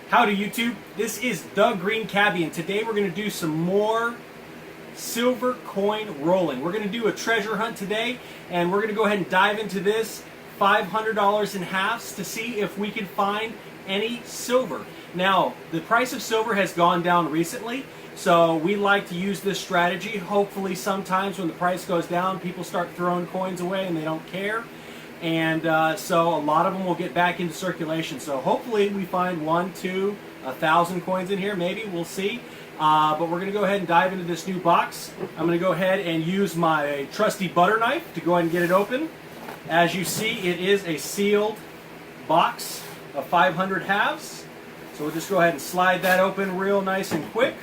Howdy YouTube, this is The Green Cabbie, and today we're going to do some more silver coin rolling. We're going to do a treasure hunt today, and we're going to go ahead and dive into this $500 in halves to see if we can find any silver. Now, the price of silver has gone down recently, so we like to use this strategy. Hopefully sometimes when the price goes down, people start throwing coins away and they don't care. And so a lot of them will get back into circulation. So hopefully we find 1, 2, 1,000 coins in here. Maybe, we'll see. But we're going to go ahead and dive into this new box. I'm going to go ahead and use my trusty butter knife to go ahead and get it open. As you see, it is a sealed box of 500 halves. So we'll just go ahead and slide that open real nice and quick.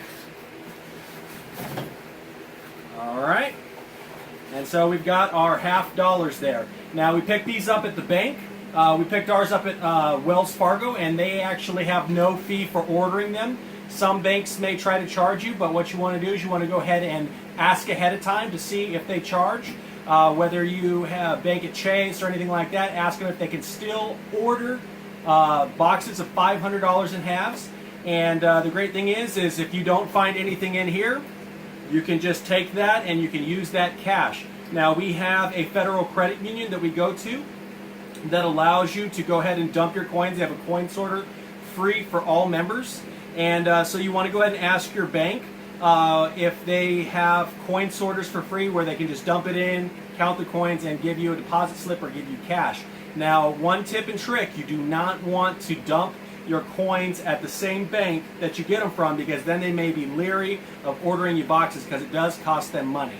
All right. And so we've got our $50 there. Now we picked these up at the bank. We picked ours up at Wells Fargo, and they actually have no fee for ordering them. Some banks may try to charge you, but what you want to do is you want to go ahead and ask ahead of time to see if they charge. Whether you have bank at Chase or anything like that, ask them if they can still order boxes of $500 in halves. And the great thing is if you don't find anything in here, you can just take that and you can use that cash. Now we have a federal credit union that we go to that allows you to go ahead and dump your coins. They have a coin sorter free for all members. And so you want to go ahead and ask your bank if they have coin sorters for free where they can just dump it in, count the coins, and give you a deposit slip or give you cash. Now, one tip and trick, you do not want to dump your coins at the same bank that you get them from, because then they may be leery of ordering you boxes because it does cost them money.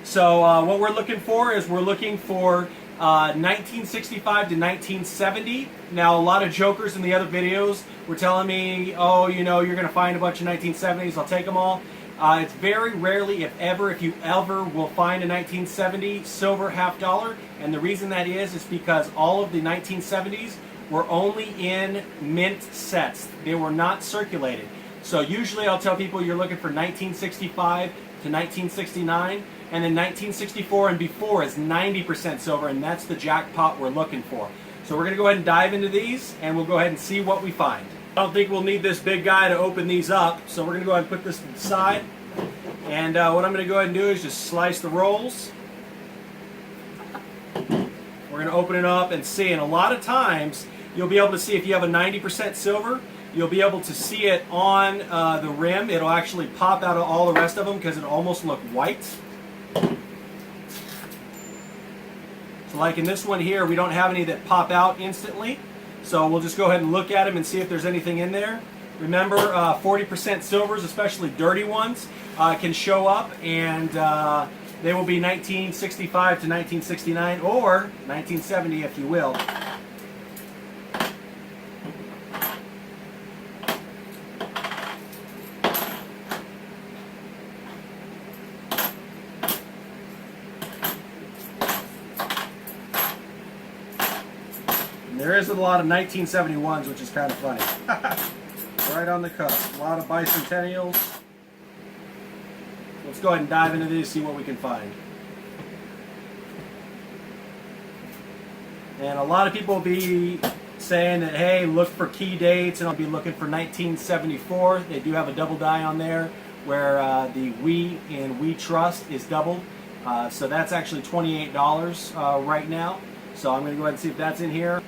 So what we're looking for is we're looking for 1965 to 1970. Now, a lot of jokers in the other videos were telling me, oh, you know, you're going to find a bunch of 1970s, I'll take them all. It's very rarely, if you ever will find a 1970 silver $50. And the reason that is because all of the 1970s were only in mint sets. They were not circulated. So usually I'll tell people you're looking for 1965 to 1969, and then 1964 and before is 90% silver, and that's the jackpot we're looking for. So we're going to go ahead and dive into these, and we'll go ahead and see what we find. I don't think we'll need this big guy to open these up, so we're going to go ahead and put this to the side. And what I'm going to go ahead and do is just slice the rolls. We're going to open it up and see, and a lot of times you'll be able to see if you have a 90% silver, you'll be able to see it on the rim. It'll actually pop out of all the rest of them because it'll almost look white. So like in this one here, we don't have any that pop out instantly. So we'll just go ahead and look at them and see if there's anything in there. Remember, 40% silvers, especially dirty ones, can show up, and they will be 1965 to 1969 or 1970 if you will. There is a lot of 1971s, which is kind of funny. Right on the cusp. A lot of bicentennials. Let's go ahead and dive into these, see what we can find. And a lot of people will be saying that, hey, look for key dates, and I'll be looking for 1974. They do have a double die on there where the We in We Trust is doubled. So that's actually $28 right now. So I'm going to go ahead and see if that's in here.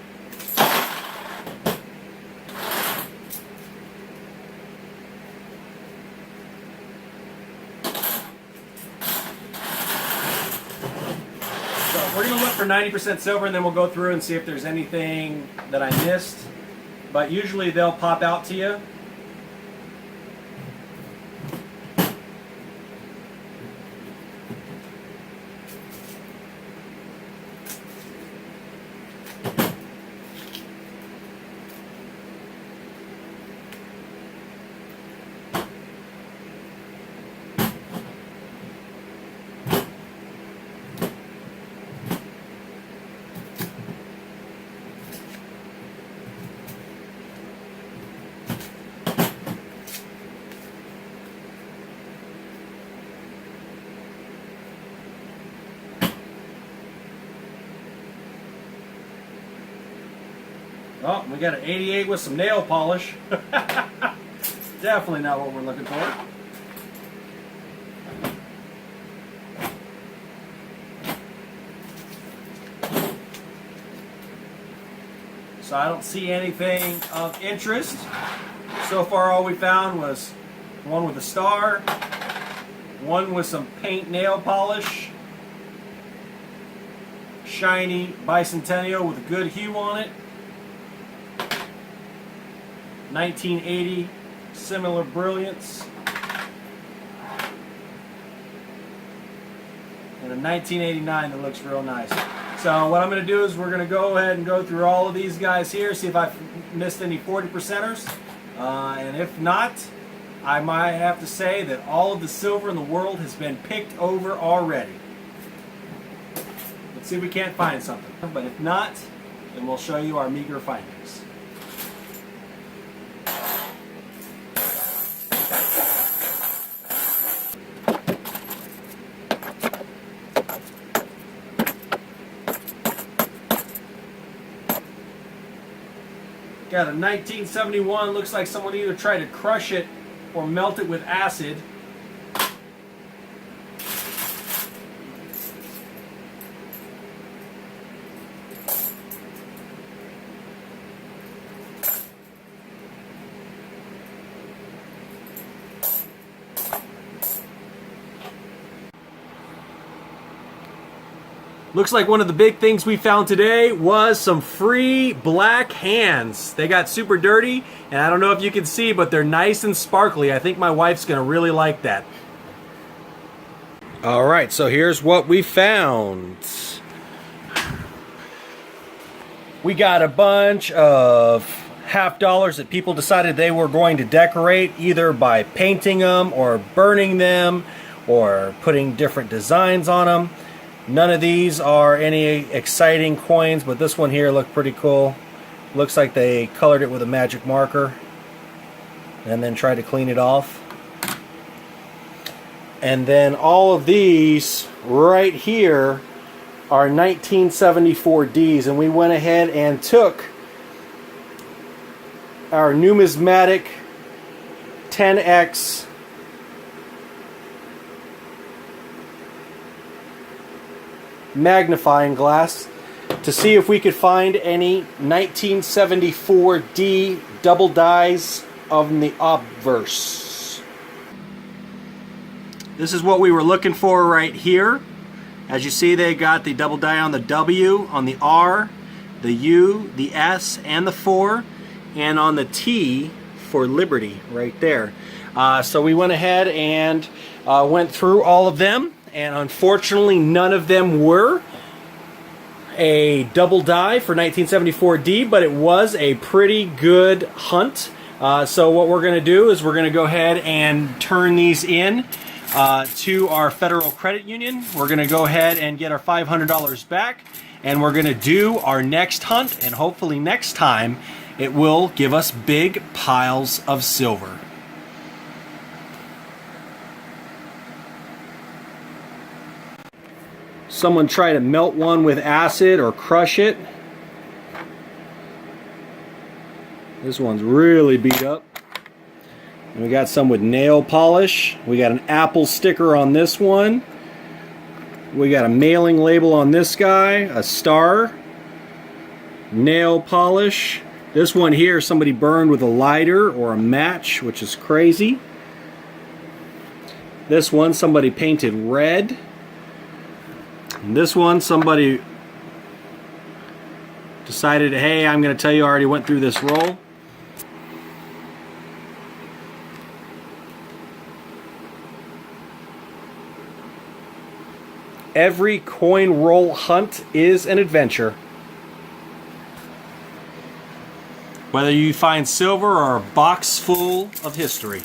We're going to look for 90% silver, and then we'll go through and see if there's anything that I missed. But usually they'll pop out to you. Oh, we got an 88 with some nail polish. Definitely not what we're looking for. So I don't see anything of interest. So far all we found was one with a star, one with some paint nail polish, shiny bicentennial with a good hue on it, 1980 similar brilliance, and a 1989 that looks real nice. So what I'm going to do is we're going to go ahead and go through all of these guys here, see if I've missed any 40%ers. And if not, I might have to say that all of the silver in the world has been picked over already. Let's see if we can't find something. But if not, then we'll show you our meager findings. Got a 1971, looks like someone either tried to crush it or melt it with acid. Looks like one of the big things we found today was some free black hands. They got super dirty, and I don't know if you can see, but they're nice and sparkly. I think my wife's gonna really like that. All right, so here's what we found. We got a bunch of $50 that people decided they were going to decorate, either by painting them or burning them or putting different designs on them. None of these are any exciting coins, but this one here looked pretty cool. Looks like they colored it with a magic marker and then tried to clean it off. And then all of these right here are 1974 Ds, and we went ahead and took our numismatic 10X magnifying glass to see if we could find any 1974 D double dies of the obverse. This is what we were looking for right here. As you see, they got the double die on the W, on the R, the U, the S, and the 4, and on the T for Liberty right there. So we went ahead and went through all of them, and unfortunately none of them were a double die for 1974 D, but it was a pretty good hunt. So what we're going to do is we're going to go ahead and turn these in to our Federal Credit Union. We're going to go ahead and get our $500 back, and we're going to do our next hunt, and hopefully next time it will give us big piles of silver. Someone try to melt one with acid or crush it. This one's really beat up. And we got some with nail polish. We got an Apple sticker on this one. We got a mailing label on this guy, a star, nail polish. This one here somebody burned with a lighter or a match, which is crazy. This one somebody painted red. And this one somebody decided, hey, I'm going to tell you I already went through this roll. Every coin roll hunt is an adventure. Whether you find silver or a box full of history.